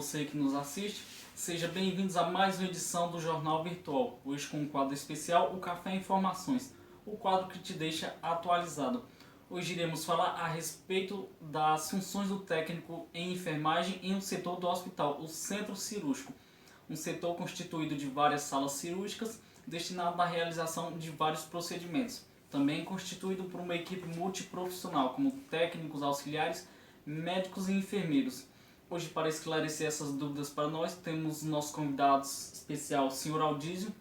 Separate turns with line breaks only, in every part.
você que nos assiste. Sejam bem-vindos a mais uma edição do Jornal Virtual. Hoje com um quadro especial, o Café Informações, o quadro que te deixa atualizado. Hoje iremos falar a respeito das funções do técnico em enfermagem em um setor do hospital, o centro cirúrgico. Um setor constituído de várias salas cirúrgicas, destinado à realização de vários procedimentos. Também constituído por uma equipe multiprofissional, como técnicos auxiliares, médicos e enfermeiros. Hoje, para esclarecer essas dúvidas para nós, temos nosso convidado especial, o Sr. Aldísio.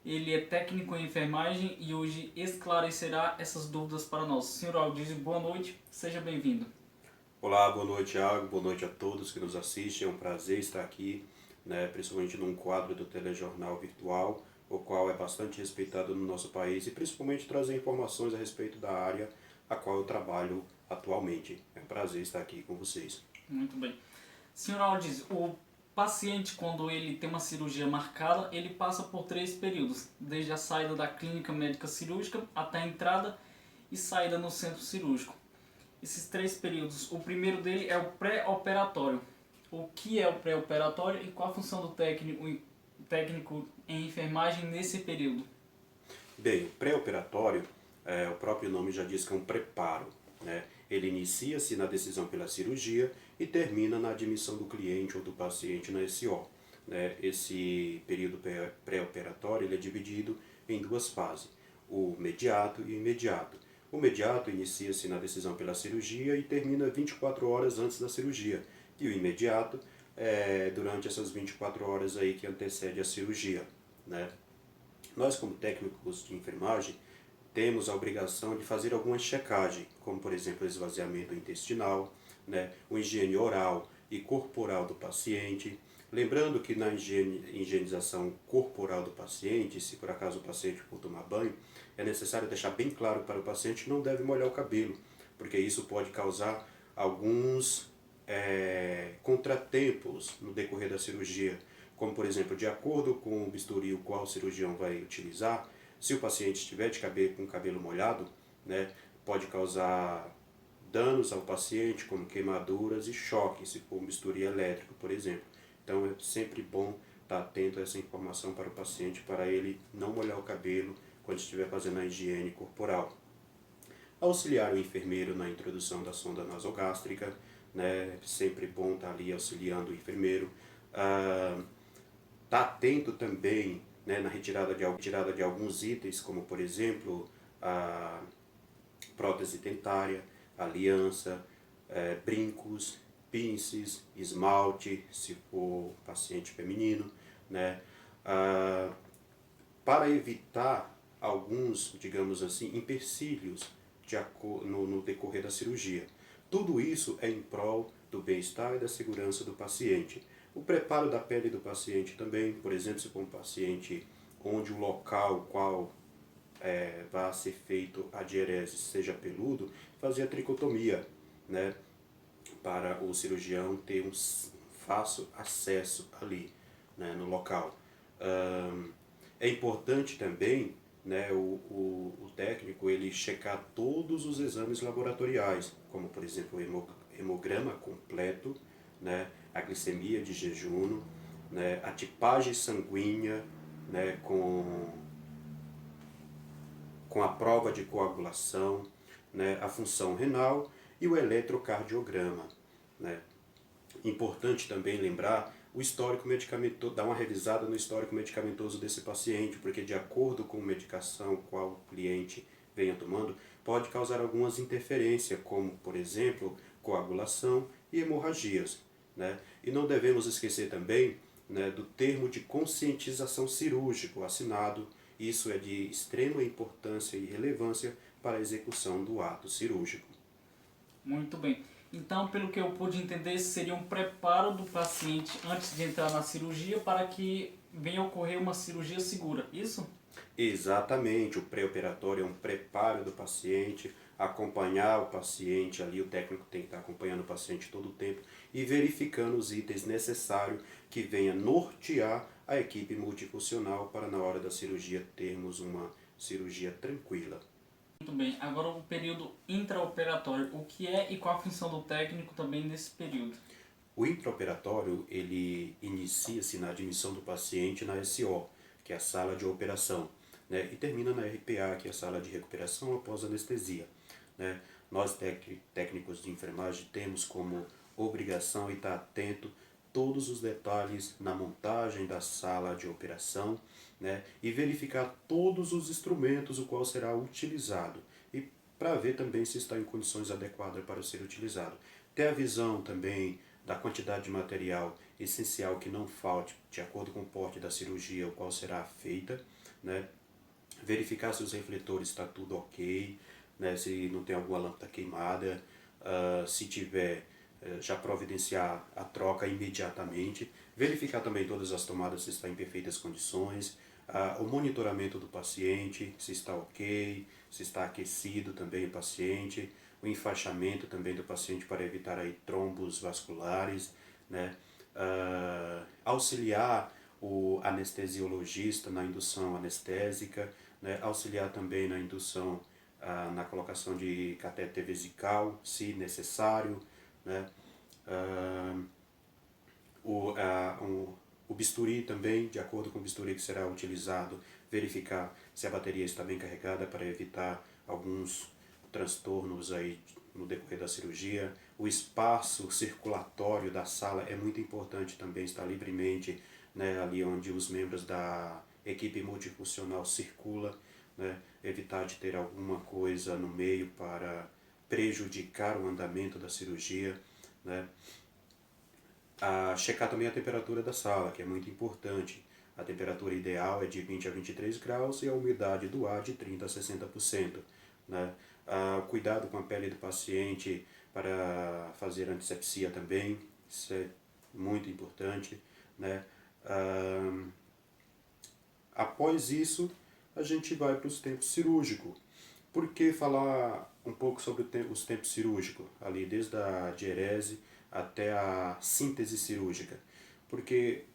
Ele é técnico em enfermagem e hoje esclarecerá essas dúvidas para nós. Sr. Aldísio, boa noite, seja bem-vindo.
Olá, boa noite, Thiago, boa noite a todos que nos assistem. É um prazer estar aqui, principalmente num quadro do telejornal virtual, o qual é bastante respeitado no nosso país e principalmente trazer informações a respeito da área a qual eu trabalho atualmente. É um prazer estar aqui com vocês.
Muito bem. Sr. Aldísio, o paciente, quando ele tem uma cirurgia marcada, ele passa por 3 períodos, desde a saída da clínica médica cirúrgica até a entrada e saída no centro cirúrgico. Esses 3 períodos, o primeiro dele é o pré-operatório. O que é o pré-operatório e qual a função do técnico em enfermagem nesse período?
Bem, pré-operatório, o próprio nome já diz que é um preparo, né? Ele inicia-se na decisão pela cirurgia e termina na admissão do cliente ou do paciente na SO. Né? Esse período pré-operatório ele é dividido em 2 fases, o mediato e o imediato. O mediato inicia-se na decisão pela cirurgia e termina 24 horas antes da cirurgia. E o imediato é durante essas 24 horas aí que antecede a cirurgia. Né? Nós, como técnicos de enfermagem, temos a obrigação de fazer alguma checagem, como por exemplo o esvaziamento intestinal, o higiene oral e corporal do paciente. Lembrando que na higienização corporal do paciente, se por acaso o paciente for tomar banho, é necessário deixar bem claro para o paciente que não deve molhar o cabelo, porque isso pode causar alguns contratempos no decorrer da cirurgia, como por exemplo, de acordo com o bisturi o qual o cirurgião vai utilizar, se o paciente estiver com o cabelo molhado, pode causar danos ao paciente, como queimaduras e choque, se for um bisturi elétrico, por exemplo. Então é sempre bom estar atento a essa informação para o paciente, para ele não molhar o cabelo quando estiver fazendo a higiene corporal. Auxiliar o enfermeiro na introdução da sonda nasogástrica, é sempre bom estar ali auxiliando o enfermeiro. Estar atento também na retirada de alguns itens, como por exemplo a prótese dentária, aliança, brincos, pinces, esmalte, se for paciente feminino, para evitar alguns, digamos assim, empecilhos no decorrer da cirurgia. Tudo isso é em prol do bem-estar e da segurança do paciente. O preparo da pele do paciente também, por exemplo, se for um paciente onde o local qual vai ser feito a diérese seja peludo, fazer a tricotomia, para o cirurgião ter um fácil acesso ali, no local. É importante também o técnico ele checar todos os exames laboratoriais, como por exemplo o hemograma completo, a glicemia de jejum, a tipagem sanguínea, com a prova de coagulação, a função renal e o eletrocardiograma. Importante também lembrar o histórico medicamentoso, dar uma revisada no histórico medicamentoso desse paciente, porque de acordo com a medicação qual o cliente venha tomando, pode causar algumas interferências, como por exemplo, coagulação e hemorragias. E não devemos esquecer também do termo de conscientização cirúrgico assinado. Isso é de extrema importância e relevância para a execução do ato cirúrgico.
Muito bem. Então, pelo que eu pude entender, seria um preparo do paciente antes de entrar na cirurgia para que venha ocorrer uma cirurgia segura, isso?
Exatamente, o pré-operatório é um preparo do paciente, acompanhar o paciente ali, o técnico tem que estar acompanhando o paciente todo o tempo e verificando os itens necessários que venha nortear a equipe multifuncional para na hora da cirurgia termos uma cirurgia tranquila.
Muito bem, agora o período intraoperatório, o que é e qual a função do técnico também nesse período?
O intraoperatório, ele inicia-se na admissão do paciente na SO, que é a sala de operação, né? E termina na RPA, que é a sala de recuperação após anestesia, né? Nós, técnicos de enfermagem, temos como obrigação estar atento todos os detalhes na montagem da sala de operação, né? E verificar todos os instrumentos o qual será utilizado e para ver também se está em condições adequadas para ser utilizado. Ter a visão também da quantidade de material essencial que não falte de acordo com o porte da cirurgia o qual será feita, né? Verificar se os refletores está tudo ok, né? Se não tem alguma lâmpada queimada, se tiver, já providenciar a troca imediatamente, verificar também todas as tomadas se estão em perfeitas condições, o monitoramento do paciente, se está ok, se está aquecido também o paciente, o enfaixamento também do paciente para evitar aí trombos vasculares, né? Auxiliar o anestesiologista na indução anestésica, né? Auxiliar também na indução, na colocação de catéter vesical, se necessário, né? O bisturi também, de acordo com o bisturi que será utilizado, verificar se a bateria está bem carregada para evitar alguns transtornos aí no decorrer da cirurgia. O espaço circulatório da sala é muito importante também, estar livremente, né, ali onde os membros da equipe multifuncional circulam, né, evitar de ter alguma coisa no meio para prejudicar o andamento da cirurgia, né. Checar também a temperatura da sala, que é muito importante. A temperatura ideal é de 20 a 23 graus e a umidade do ar de 30 a 60%. Né? Cuidado com a pele do paciente para fazer antisepsia também, isso é muito importante. Né? Após isso, a gente vai para os tempos cirúrgicos. Por que falar um pouco sobre os tempos cirúrgicos, ali desde a diérese até a síntese cirúrgica? Porque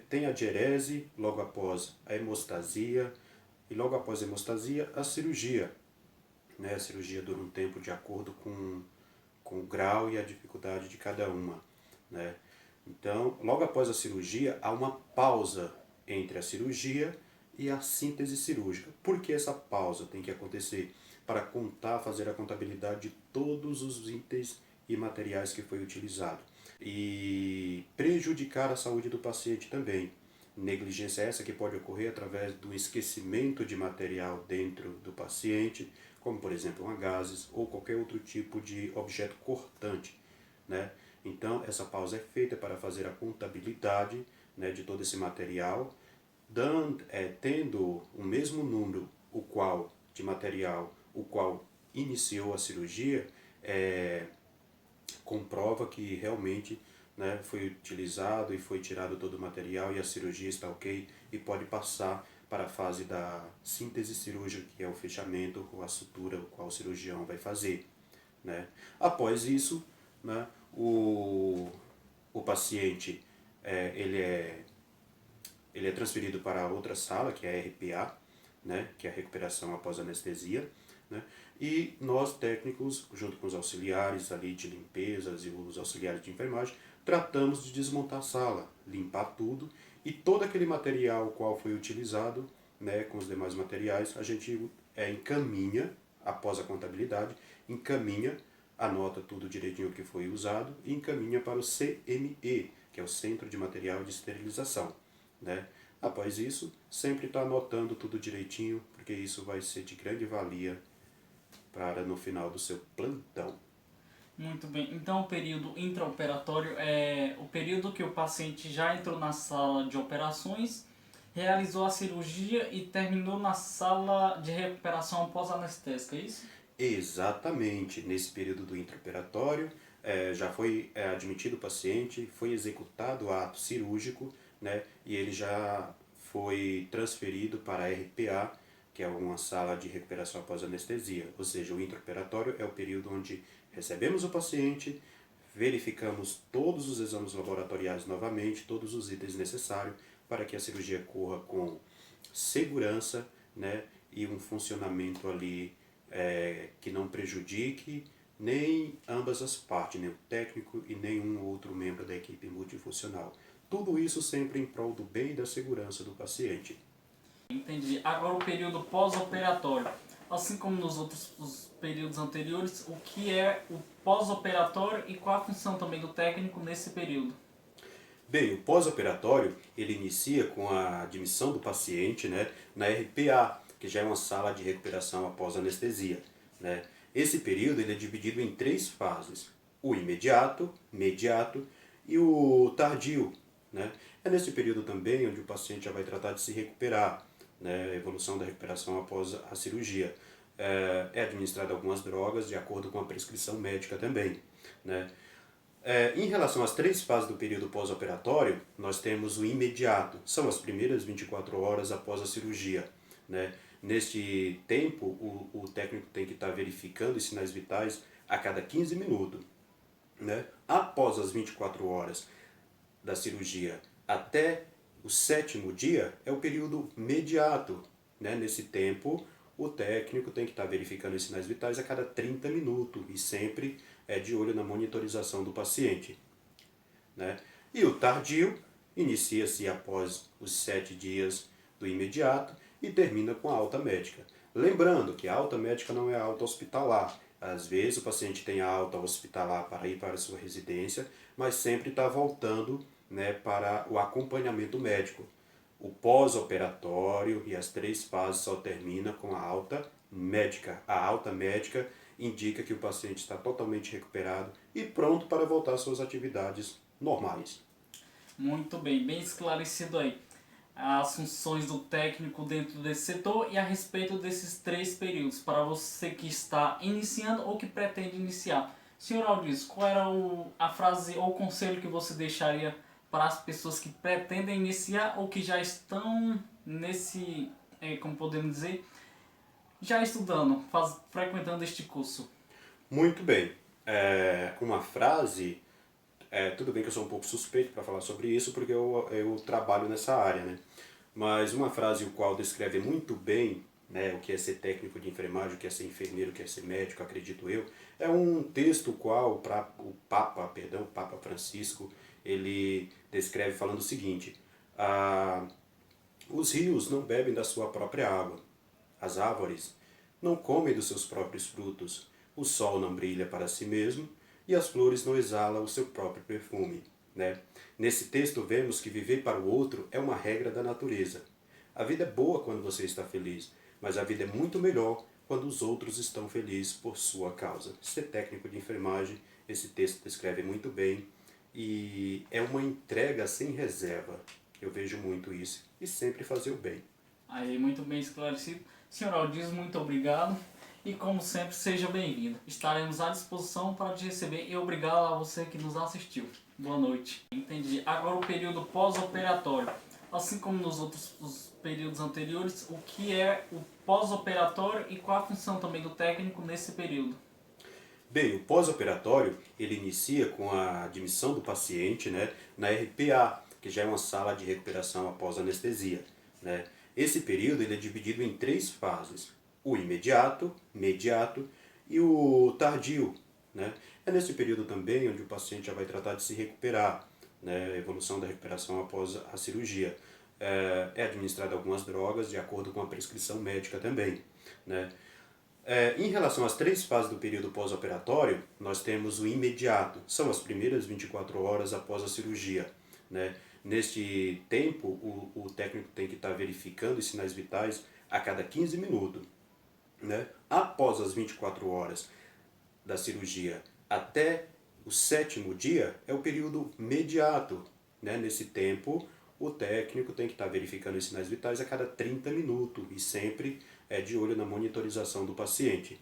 tem a diérese, logo após a hemostasia, e logo após a hemostasia, a cirurgia. Né? A cirurgia dura um tempo de acordo com o grau e a dificuldade de cada uma. Né? Então, logo após a cirurgia, há uma pausa entre a cirurgia e a síntese cirúrgica. Por que essa pausa tem que acontecer? Para fazer a contabilidade de todos os itens e materiais que foi utilizado. E prejudicar a saúde do paciente também. Negligência essa que pode ocorrer através do esquecimento de material dentro do paciente, como por exemplo gases ou qualquer outro tipo de objeto cortante. Né? Então essa pausa é feita para fazer a contabilidade, né, de todo esse material, tendo o mesmo número de material o qual iniciou a cirurgia, comprova que realmente, né, foi utilizado e foi tirado todo o material e a cirurgia está ok e pode passar para a fase da síntese cirúrgica, que é o fechamento ou a sutura o qual o cirurgião vai fazer. Né? Após isso, né, o paciente ele é transferido para outra sala, que é a RPA, né, que é a recuperação após anestesia, né, e nós técnicos, junto com os auxiliares ali de limpezas e os auxiliares de enfermagem, tratamos de desmontar a sala, limpar tudo e todo aquele material qual foi utilizado, né, com os demais materiais, a gente encaminha, após a contabilidade, encaminha, anota tudo direitinho que foi usado e encaminha para o CME, que é o Centro de Material de Esterilização. Né? Após isso, sempre está anotando tudo direitinho, porque isso vai ser de grande valia para no final do seu plantão.
Muito bem, então o período intraoperatório é o período que o paciente já entrou na sala de operações, realizou a cirurgia e terminou na sala de recuperação pós-anestésica, é isso?
Exatamente, nesse período do intraoperatório, já foi admitido o paciente, foi executado o ato cirúrgico, né, e ele já foi transferido para a RPA, que é uma sala de recuperação após anestesia. Ou seja, o intraoperatório é o período onde recebemos o paciente, verificamos todos os exames laboratoriais novamente, todos os itens necessários para que a cirurgia corra com segurança, né, e um funcionamento ali que não prejudique nem ambas as partes, nem o técnico e nenhum outro membro da equipe multifuncional. Tudo isso sempre em prol do bem e da segurança do paciente.
Entendi. Agora o período pós-operatório. Assim como nos outros os períodos anteriores, o que é o pós-operatório e qual a função também do técnico nesse período?
Bem, o pós-operatório, ele inicia com a admissão do paciente, né, na RPA, que já é uma sala de recuperação após anestesia, né? Esse período ele é dividido em três fases: o imediato, mediato e o tardio, né? É nesse período também onde o paciente já vai tratar de se recuperar, né, a evolução da recuperação após a cirurgia. É administrado algumas drogas de acordo com a prescrição médica também, né? Em relação às três fases do período pós-operatório, nós temos o imediato, são as primeiras 24 horas após a cirurgia, né? Neste tempo, o técnico tem que estar verificando os sinais vitais a cada 15 minutos, né? Após as 24 horas da cirurgia até o sétimo dia é o período mediato, né? Nesse tempo, o técnico tem que estar verificando os sinais vitais a cada 30 minutos e sempre é de olho na monitorização do paciente, né? E o tardio inicia-se após os 7 dias do imediato e termina com a alta médica. Lembrando que a alta médica não é a alta hospitalar. Às vezes o paciente tem a alta hospitalar para ir para a sua residência, mas sempre está voltando, né, para o acompanhamento médico. O pós-operatório e as três fases só termina com a alta médica. A alta médica indica que o paciente está totalmente recuperado e pronto para voltar às suas atividades normais.
Muito bem, bem esclarecido aí as funções do técnico dentro desse setor e a respeito desses três períodos, para você que está iniciando ou que pretende iniciar. Senhor Aldis, qual era a frase ou conselho que você deixaria para as pessoas que pretendem iniciar ou que já estão nesse, como podemos dizer, já estudando, frequentando este curso?
Muito bem. Uma frase, tudo bem que eu sou um pouco suspeito para falar sobre isso porque eu trabalho nessa área, né? Mas uma frase o qual descreve muito bem, né, o que é ser técnico de enfermagem, o que é ser enfermeiro, o que é ser médico, acredito eu, é um texto o qual o Papa Francisco, ele descreve falando o seguinte: os rios não bebem da sua própria água, as árvores não comem dos seus próprios frutos, o sol não brilha para si mesmo e as flores não exalam o seu próprio perfume, né? Nesse texto vemos que viver para o outro é uma regra da natureza. A vida é boa quando você está feliz, mas a vida é muito melhor quando os outros estão felizes por sua causa. Ser técnico de enfermagem, esse texto descreve muito bem e é uma entrega sem reserva. Eu vejo muito isso e sempre fazer o bem.
Aí, muito bem esclarecido. Senhor Aldis, muito obrigado. E como sempre, seja bem-vindo. Estaremos à disposição para te receber e obrigado a você que nos assistiu. Boa noite. Entendi. Agora o período pós-operatório. Assim como nos outros os períodos anteriores, o que é o pós-operatório e qual a função também do técnico nesse período?
Bem, o pós-operatório ele inicia com a admissão do paciente, né, na RPA, que já é uma sala de recuperação após anestesia, né? Esse período ele é dividido em três fases: o imediato, mediato e o tardio, né? É nesse período também onde o paciente já vai tratar de se recuperar, né, a evolução da recuperação após a cirurgia. É administrado algumas drogas de acordo com a prescrição médica também, né? Em relação às três fases do período pós-operatório, nós temos o imediato, são as primeiras 24 horas após a cirurgia, né? Neste tempo, o técnico tem que estar verificando os sinais vitais a cada 15 minutos, né? Após as 24 horas da cirurgia até o sétimo dia é o período mediato, né? Nesse tempo, o técnico tem que estar verificando os sinais vitais a cada 30 minutos e sempre é de olho na monitorização do paciente,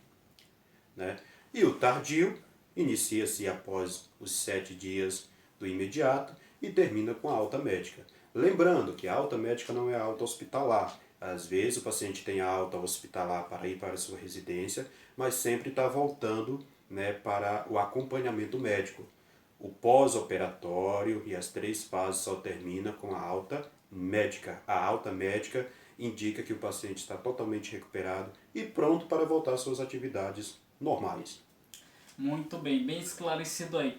né? E o tardio inicia-se após os 7 dias do imediato e termina com a alta médica. Lembrando que a alta médica não é a alta hospitalar. Às vezes o paciente tem a alta hospitalar para ir para a sua residência, mas sempre está voltando, né, para o acompanhamento médico. O pós-operatório e as três fases só termina com a alta médica. A alta médica indica que o paciente está totalmente recuperado e pronto para voltar às suas atividades normais.
Muito bem, bem esclarecido aí.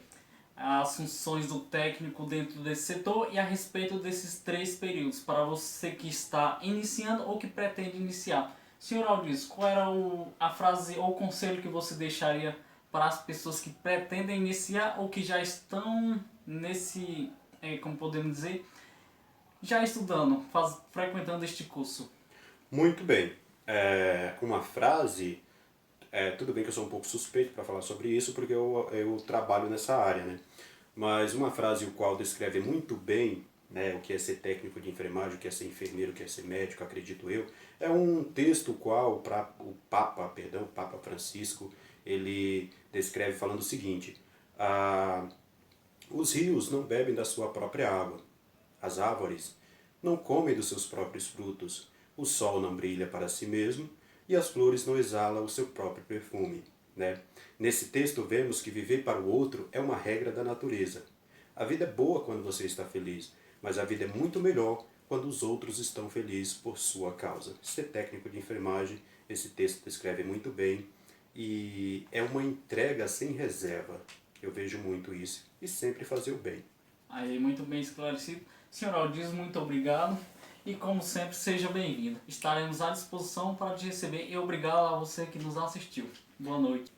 As funções do técnico dentro desse setor e a respeito desses 3 períodos, para você que está iniciando ou que pretende iniciar. Senhor Aldis, qual era a frase ou o conselho que você deixaria para as pessoas que pretendem iniciar ou que já estão nesse, como podemos dizer, já estudando, frequentando este curso?
Muito bem. Uma frase, tudo bem que eu sou um pouco suspeito para falar sobre isso, porque eu trabalho nessa área, né? Mas uma frase o qual descreve muito bem, né, o que é ser técnico de enfermagem, o que é ser enfermeiro, o que é ser médico, acredito eu, é um texto o qual o Papa Francisco, ele descreve falando o seguinte: os rios não bebem da sua própria água, as árvores não comem dos seus próprios frutos, o sol não brilha para si mesmo e as flores não exalam o seu próprio perfume. Né? Nesse texto vemos que viver para o outro é uma regra da natureza. A vida é boa quando você está feliz, mas a vida é muito melhor quando os outros estão felizes por sua causa. Ser técnico de enfermagem, esse texto descreve muito bem e é uma entrega sem reserva. Eu vejo muito isso e sempre fazer o bem.
Aí, muito bem esclarecido. Senhor Aldis, muito obrigado. E como sempre, seja bem-vindo. Estaremos à disposição para te receber e obrigado a você que nos assistiu. Boa noite.